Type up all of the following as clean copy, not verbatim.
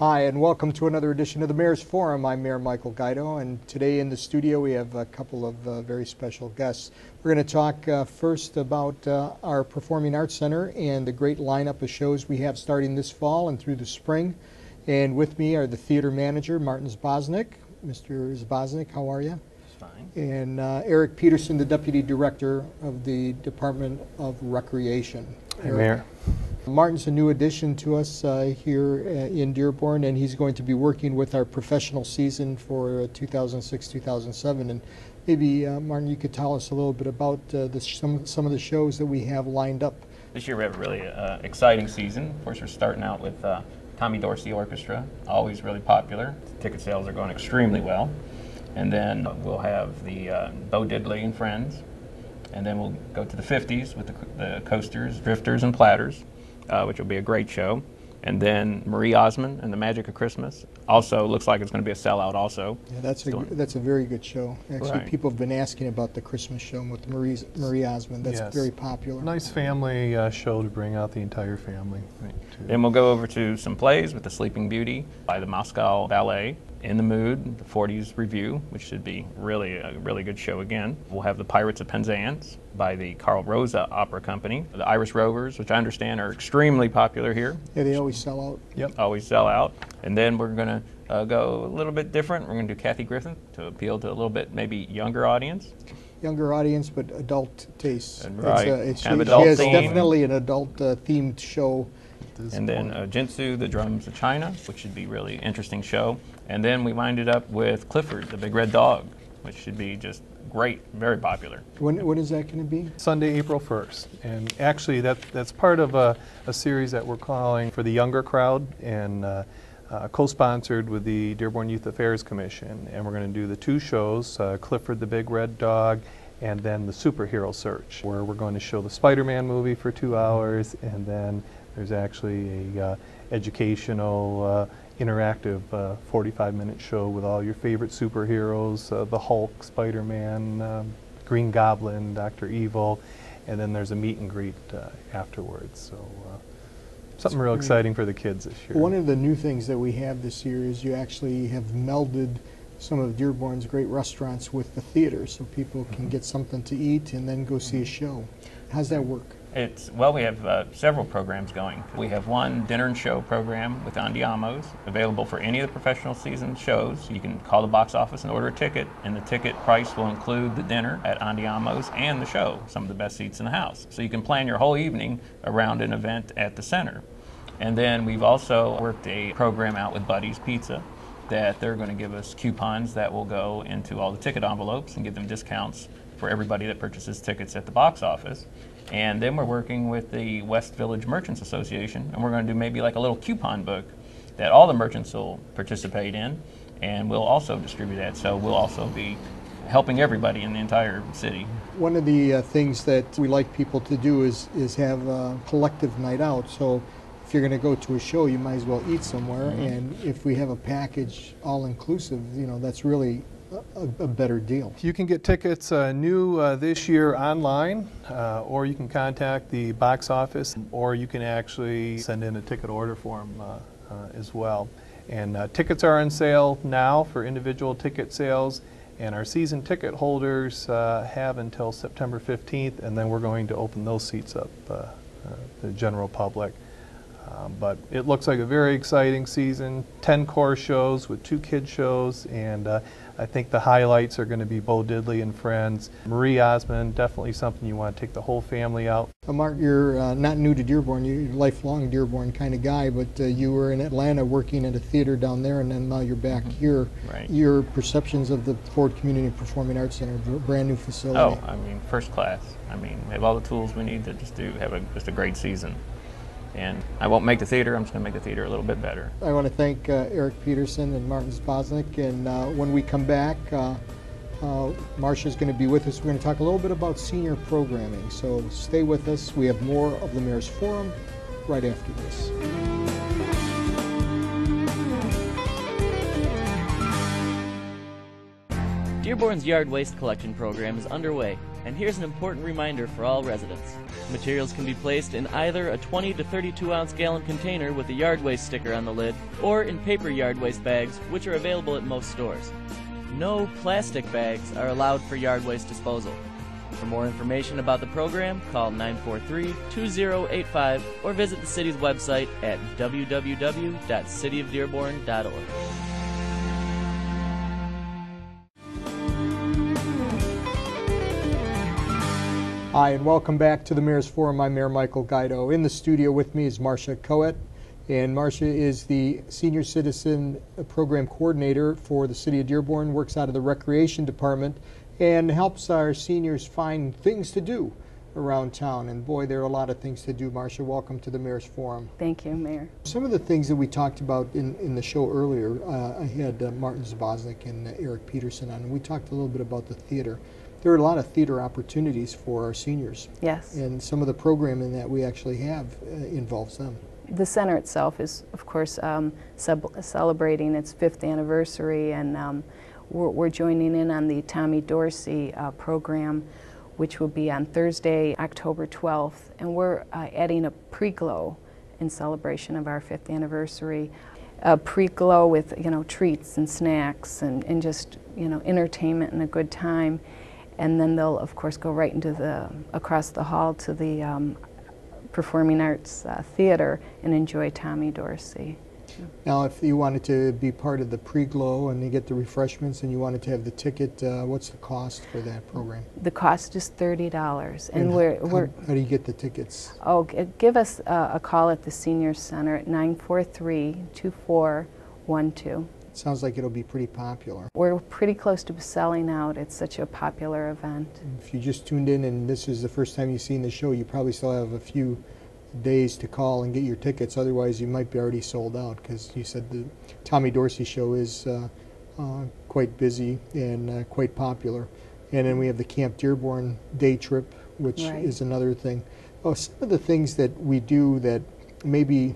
Hi, and welcome to another edition of the Mayor's Forum. I'm Mayor Michael Guido, and today in the studio we have a couple of very special guests. We're going to talk first about our Performing Arts Center and the great lineup of shows we have starting this fall and through the spring. And with me are the theater manager, Martin Zboznik. Mr. Zboznik, how are you? Fine. And Eric Peterson, the Deputy Director of the Department of Recreation. Hey, Mayor. Martin's a new addition to us here in Dearborn, and he's going to be working with our professional season for 2006-2007. And maybe, Martin, you could tell us a little bit about some of the shows that we have lined up. This year we have a really exciting season. Of course, we're starting out with Tommy Dorsey Orchestra, always really popular. Ticket sales are going extremely well. And then we'll have the Bo Diddley and Friends. And then we'll go to the 50s with the Coasters, Drifters, and Platters, which will be a great show. And then Marie Osmond and the Magic of Christmas. Also looks like it's going to be a sellout also. Yeah, that's a very good show. Actually, right. People have been asking about the Christmas show with Marie Osmond. That's Yes. very popular. Nice family show to bring out the entire family. Then we'll go over to some plays with The Sleeping Beauty by the Moscow Ballet, In the Mood, the 40s Review, which should be really a really good show again. We'll have The Pirates of Penzance by the Carl Rosa Opera Company. The Irish Rovers, which I understand are extremely popular here. Yeah, they always sell out. Yep. Always sell out. And then we're going to go a little bit different. We're going to do Kathy Griffin to appeal to a little bit maybe younger audience. Younger audience, but adult tastes. Right. She Kind of adult has theme. definitely an adult themed show. And then Jinsu, The Drums of China, which should be a really interesting show. And then we wind it up with Clifford, the Big Red Dog, which should be just great, very popular. When is that going to be? Sunday, April 1st. And actually that's part of a series that we're calling for the younger crowd, and co-sponsored with the Dearborn Youth Affairs Commission. And we're going to do the two shows, Clifford the Big Red Dog, and then the Superhero Search, where we're going to show the Spider-Man movie for 2 hours, and then there's actually a educational, interactive 45-minute show with all your favorite superheroes, the Hulk, Spider-Man, Green Goblin, Dr. Evil, and then there's a meet and greet afterwards. So something real exciting for the kids this year. One of the new things that we have this year is you actually have melded some of Dearborn's great restaurants with the theater, so people can get something to eat and then go see a show. How's that work? Well, we have several programs going. We have one dinner and show program with Andiamo's, available for any of the professional season shows. You can call the box office and order a ticket, and the ticket price will include the dinner at Andiamo's and the show, some of the best seats in the house. So you can plan your whole evening around an event at the center. And then we've also worked a program out with Buddy's Pizza, that they're going to give us coupons that will go into all the ticket envelopes and give them discounts for everybody that purchases tickets at the box office. And then we're working with the West Village Merchants Association, and we're going to do maybe like a little coupon book that all the merchants will participate in, and we'll also distribute that. So we'll also be helping everybody in the entire city. One of the things that we like people to do is have a collective night out. So if you're going to go to a show, you might as well eat somewhere. And if we have a package all-inclusive, you know, that's really a better deal. You can get tickets new this year online, or you can contact the box office, or you can actually send in a ticket order form as well. And tickets are on sale now for individual ticket sales, and our season ticket holders have until September 15th, and then we're going to open those seats up to the general public. But it looks like a very exciting season, 10 core shows with 2 kid shows, and I think the highlights are going to be Bo Diddley and Friends. Marie Osmond, definitely something you want to take the whole family out. Mark, you're not new to Dearborn, you're a lifelong Dearborn kind of guy, but you were in Atlanta working at a theater down there, and then now you're back here. Right. Your perceptions of the Ford Community Performing Arts Center, a brand new facility. Oh, I mean, first class. I mean, we have all the tools we need to just have just a great season. And I won't make the theater, I'm just going to make the theater a little bit better. I want to thank Eric Peterson and Martin Zboznik, and when we come back, Marcia's going to be with us. We're going to talk a little bit about senior programming, so stay with us. We have more of the Mayor's Forum right after this. Dearborn's yard waste collection program is underway, and here's an important reminder for all residents. Materials can be placed in either a 20 to 32 ounce gallon container with a yard waste sticker on the lid, or in paper yard waste bags, which are available at most stores. No plastic bags are allowed for yard waste disposal. For more information about the program, call 943-2085 or visit the city's website at www.cityofdearborn.org. Hi, and welcome back to the Mayor's Forum. I'm Mayor Michael Guido. In the studio with me is Marcia Coet, and Marcia is the Senior Citizen Program Coordinator for the City of Dearborn, works out of the Recreation Department, and helps our seniors find things to do around town. And boy, there are a lot of things to do. Marcia, welcome to the Mayor's Forum. Thank you, Mayor. Some of the things that we talked about in the show earlier, I had Martin Zabosnik and Eric Peterson on, and we talked a little bit about the theater. There are a lot of theater opportunities for our seniors. Yes. And some of the programming that we actually have involves them. The center itself is, of course, celebrating its 5th anniversary, and we're joining in on the Tommy Dorsey program, which will be on Thursday, October 12th. And we're adding a pre-glow in celebration of our 5th anniversary. A pre-glow with, treats and snacks and just, entertainment and a good time. And then they'll, of course, go right into across the hall to the Performing Arts Theater and enjoy Tommy Dorsey. Now, if you wanted to be part of the pre-glow and you get the refreshments and you wanted to have the ticket, what's the cost for that program? The cost is $30. And how do you get the tickets? Oh, give us a call at the Senior Center at 943-2412. Sounds like it'll be pretty popular. We're pretty close to selling out. It's such a popular event. If you just tuned in and this is the first time you've seen the show, you probably still have a few days to call and get your tickets. Otherwise, you might be already sold out, because you said the Tommy Dorsey show is quite busy and quite popular. And then we have the Camp Dearborn day trip, which is another thing. Oh, some of the things that we do that maybe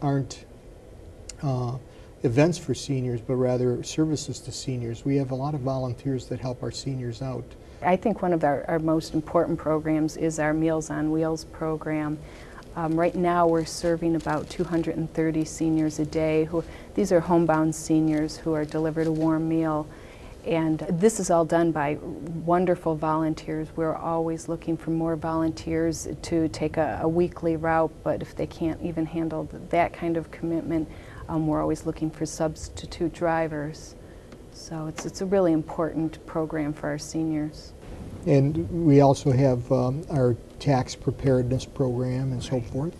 aren't events for seniors, but rather services to seniors. We have a lot of volunteers that help our seniors out. I think one of our most important programs is our Meals on Wheels program. Right now we're serving about 230 seniors a day. These are homebound seniors who are delivered a warm meal. And this is all done by wonderful volunteers. We're always looking for more volunteers to take a weekly route, but if they can't even handle that kind of commitment, we're always looking for substitute drivers. So it's a really important program for our seniors. And we also have our tax preparedness program and so forth.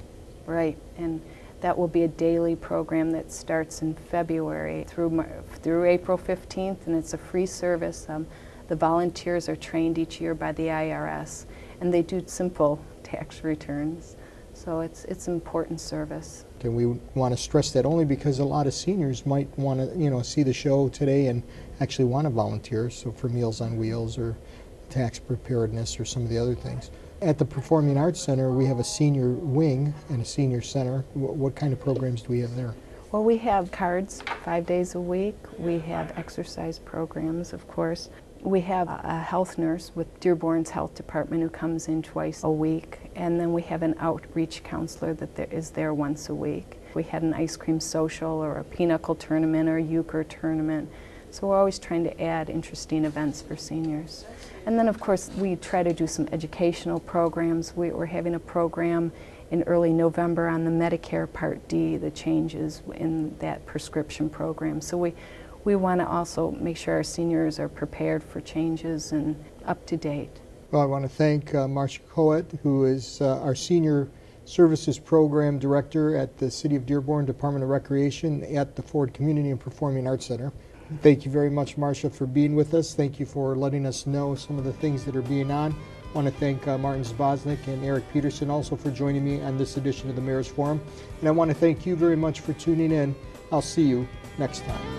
Right, and that will be a daily program that starts in February through April 15th, and it's a free service. The volunteers are trained each year by the IRS, and they do simple tax returns. So it's an important service. And we want to stress that only because a lot of seniors might want to, see the show today and actually want to volunteer. So for Meals on Wheels or tax preparedness or some of the other things. At the Performing Arts Center, we have a senior wing and a senior center. What kind of programs do we have there? Well, we have cards 5 days a week. We have exercise programs, of course. We have a health nurse with Dearborn's Health Department who comes in twice a week. And then we have an outreach counselor that is there once a week. We had an ice cream social or a pinochle tournament or a euchre tournament. So we're always trying to add interesting events for seniors. And then, of course, we try to do some educational programs. We're having a program in early November on the Medicare Part D, the changes in that prescription program. So we want to also make sure our seniors are prepared for changes and up to date. Well, I want to thank Marcia Coet, who is our Senior Services Program Director at the City of Dearborn Department of Recreation at the Ford Community and Performing Arts Center. Thank you very much, Marcia, for being with us. Thank you for letting us know some of the things that are being on. I want to thank Martin Zabosnik and Eric Peterson also for joining me on this edition of the Mayor's Forum. And I want to thank you very much for tuning in. I'll see you next time.